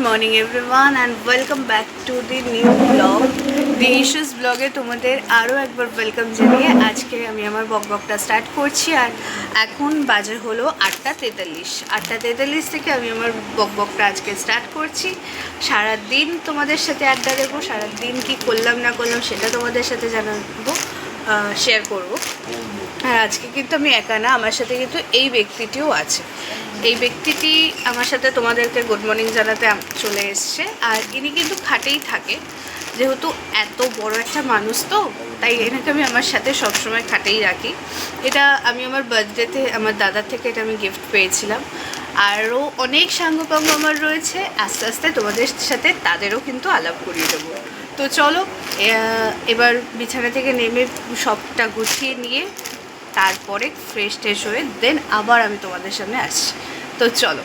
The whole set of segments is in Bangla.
Morning everyone and welcome back to the new blog the issues ব্লগে তোমাদের আরও একবার ওয়েলকাম জানিয়ে আজকে আমি আমার বকবকটা স্টার্ট করছি। আর এখন বাজে হলো 8:43। 8:43 থেকে আমি আমার বকবকটা আজকে স্টার্ট করছি। সারাদিন তোমাদের সাথে আড্ডা দেবো, সারাদিন কী করলাম না করলাম সেটা তোমাদের সাথে জানাবো, শেয়ার করব। আর আজকে কিন্তু আমি একা না, আমার সাথে কিন্তু এই ব্যক্তিটিও আছে। এই ব্যক্তিটি আমার সাথে তোমাদেরকে গুড মর্নিং জানাতে চলে এসছে। আর ইনি কিন্তু খাটেই থাকে, যেহেতু এত বড় একটা মানুষ তো, তাই এনাকে আমি আমার সাথে সবসময় খাটেই রাখি। এটা আমি আমার বার্থডেতে আমার দাদার থেকে এটা আমি গিফট পেয়েছিলাম। আরও অনেক সাঙ্গপাঙ্গ আমার রয়েছে, আস্তে আস্তে তোমাদের সাথে তাদেরও কিন্তু আলাপ করিয়ে দেবো। তো চলো এবার বিছানা থেকে নেমে সবটা গুছিয়ে নিয়ে তারপরে ফ্রেশ ট্রেশ হয়ে দেন আবার আমি তোমাদের সামনে আসছি। তো চলো।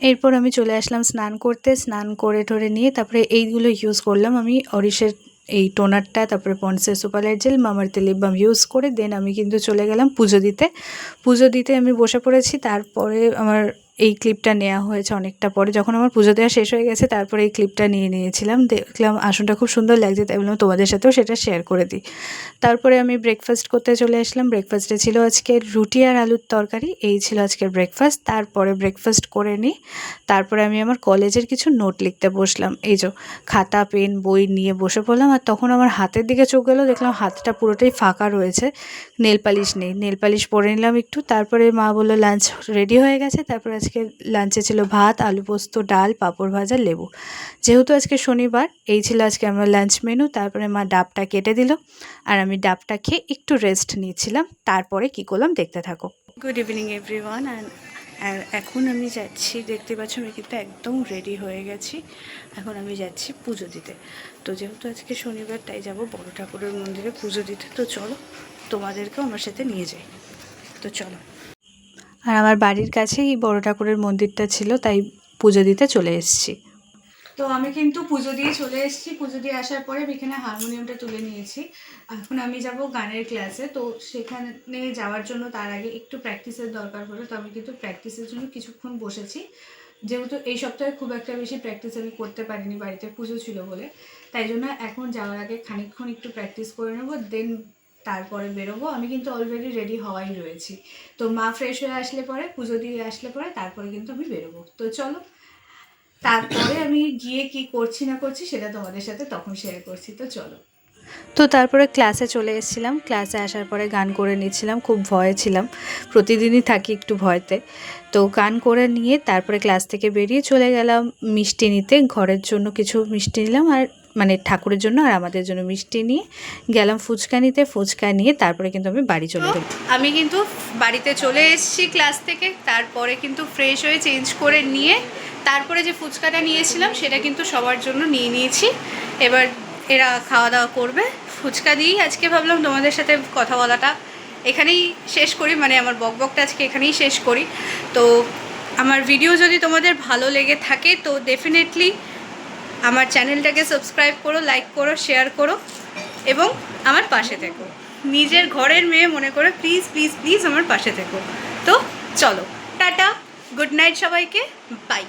এরপর আমি চলে আসলাম স্নান করতে, স্নান করে ঠরে নিয়ে তারপরে এইগুলো ইউজ করলাম আমি অরিশের এই টোনারটা, তারপরে পন্ডসের সুপারলাইট জেল, মামাআর্থের লিপ বাম ইউজ করে দেন আমি কিন্তু চলে গেলাম পুজো দিতে আমি বসে পড়েছি। তারপরে আমার এই ক্লিপটা নেওয়া হয়েছে অনেকটা পরে, যখন আমার পুজো দেওয়া শেষ হয়ে গেছে তারপরে এই ক্লিপটা নিয়েছিলাম। দেখলাম আসনটা খুব সুন্দর লাগছে, তাই বললাম তোমাদের সাথেও সেটা শেয়ার করে দিই। তারপরে আমি ব্রেকফাস্ট করতে চলে আসলাম। ব্রেকফাস্টে ছিল আজকে রুটি আর আলুর তরকারি, এই ছিল আজকের ব্রেকফাস্ট। তারপরে ব্রেকফাস্ট করে নিই, তারপরে আমি আমার কলেজের কিছু নোট লিখতে বসলাম। এই যে খাতা পেন বই নিয়ে বসে পড়লাম। আর তখন আমার হাতের দিকে চোখ গেলো, দেখলাম হাতটা পুরোটাই ফাঁকা রয়েছে, নেল পালিশ নেই। নেল পালিশ পরে নিলাম একটু। তারপরে মা বললো লাঞ্চ রেডি হয়ে গেছে। তারপরে আজকে লাঞ্চে ছিল ভাত, আলু পোস্ত, ডাল, পাঁপড় ভাজা, লেবু। যেহেতু আজকে শনিবার, এই ছিল আজকে আমার লাঞ্চ মেনু। তারপরে মা ডাবটা কেটে দিল আর আমি ডাবটা খেয়ে একটু রেস্ট নিচ্ছিলাম। তারপরে কী করলাম দেখতে থাকো। Good evening everyone. আর এখন আমি যাচ্ছি, দেখতে পাচ্ছ আমি কিন্তু একদম রেডি হয়ে গেছি। এখন আমি যাচ্ছি পুজো দিতে। তো যেহেতু আজকে শনিবার, তাই যাব বড় ঠাকুরের মন্দিরে পুজো দিতে। তো চলো তোমাদেরকেও আমার সাথে নিয়ে যাই। তো চলো। আর আমার বাড়ির কাছেই বড় ঠাকুরের মন্দিরটা ছিল, তাই পুজো দিতে চলে এসেছি। তো আমি কিন্তু পুজো দিয়ে চলে এসেছি। পুজো দিয়ে আসার পরে আমি এখানে হারমোনিয়ামটা তুলে নিয়েছি। এখন আমি যাব গানের ক্লাসে। তো সেখানে যাওয়ার জন্য তার আগে একটু প্র্যাকটিসের দরকার হলো। তো আমি কিন্তু প্র্যাকটিসের জন্য কিছুক্ষণ বসেছি। যেহেতু এই সপ্তাহে খুব একটা বেশি প্র্যাকটিস আমি করতে পারিনি, বাড়িতে পুজো ছিল বলে, তাই জন্য এখন যাওয়ার আগে খানিকক্ষণ একটু প্র্যাকটিস করে নেবো, দেন তারপরে বেরোবো। আমি কিন্তু অলরেডি রেডি হওয়াই রয়েছি। তো মা ফ্রেশ হয়ে আসলে পরে, পুজো দিয়ে আসলে পরে তারপরে কিন্তু আমি বেরোবো। তো চলো, তারপরে আমি গিয়ে কি করছি না করছি সেটা তোমাদের সাথে তখন শেয়ার করছি। তো চলো। তো তারপরে ক্লাসে চলে এসেছিলাম। ক্লাসে আসার পরে গান করে নিচ্ছিলাম, খুব ভয়ে ছিলাম, প্রতিদিনই থাকি একটু ভয়তে। তো গান করে নিয়ে তারপরে ক্লাস থেকে বেরিয়ে চলে গেলাম মিষ্টি নিতে। ঘরের জন্য কিছু মিষ্টি নিলাম, আর মানে ঠাকুরের জন্য আর আমাদের জন্য মিষ্টি নিয়ে গেলাম ফুচকা নিতে। ফুচকা নিয়ে তারপরে কিন্তু আমি বাড়ি চলে গেলাম। আমি কিন্তু বাড়িতে চলে এসেছি ক্লাস থেকে। তারপরে কিন্তু ফ্রেশ হয়ে চেঞ্জ করে নিয়ে তারপরে যে ফুচকাটা নিয়েছিলাম সেটা কিন্তু সবার জন্য নিয়ে নিয়েছি। এবার এরা খাওয়া দাওয়া করবে। ফুচকা দিয়েই আজকে ভাবলাম তোমাদের সাথে কথা বলাটা এখানেই শেষ করি, মানে আমার বকবকটা আজকে এখানেই শেষ করি। তো আমার ভিডিও যদি তোমাদের ভালো লেগে থাকে তো ডেফিনেটলি আমার চ্যানেলটাকে সাবস্ক্রাইব করো, লাইক করো, শেয়ার করো এবং আমার পাশে থেকো। নিজের ঘরের মেয়ে মনে করে প্লিজ প্লিজ প্লিজ আমার পাশে থেকো। তো চলো, টাটা, গুড নাইট সবাইকে, বাই।